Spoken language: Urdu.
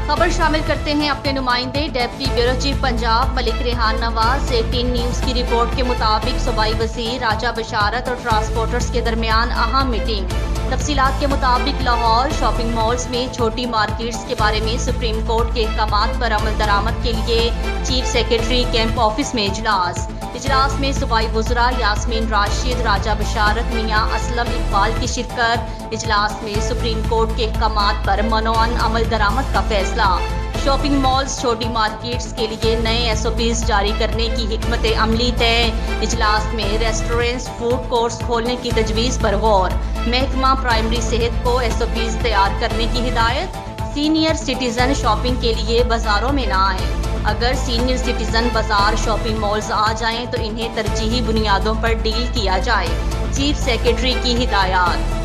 خبر شامل کرتے ہیں اپنے نمائندے ڈیپٹی بیورو چیف پنجاب ملک ریحان نواز۔ 18 نیوز کی رپورٹ کے مطابق صوبائی وزیر راجہ بشارت اور ٹرانسپورٹرز کے درمیان اہم میٹنگ۔ تفصیلات کے مطابق لاہور شاپنگ مالز میں چھوٹی مارکیٹس کے بارے میں سپریم کورٹ کے احکامات پر عمل درآمد کے لیے چیف سیکرٹری کیمپ آفس میں اجلاس میں صوبائی وزراء یاسمین راشد، راجہ بشارت، میاں اسلم اقبال کی شرکت۔ اجلاس میں سپریم کورٹ کے احکامات پر منوعاً عمل درآمد کا فیصلہ۔ شاپنگ مالز چھوٹی مارکیٹس کے لیے نئے SOPs جاری کرنے کی حکمت عملی طے۔ اجلاس میں ریسٹورینٹس، فوڈ کورٹس کھولنے کی تجویز پر غور۔ محکمہ پرائمری صحت کو SOPs تیار کرنے کی ہدایت۔ سینئر سٹیزن شاپنگ کے لیے بازاروں میں نہ آئیں۔ اگر سینئر سٹیزن بازار شاپنگ مالز آ جائیں تو انہیں ترجیحی بنیادوں پر ڈیل کیا جائے۔ چیف سیکرٹری کی ہدایات۔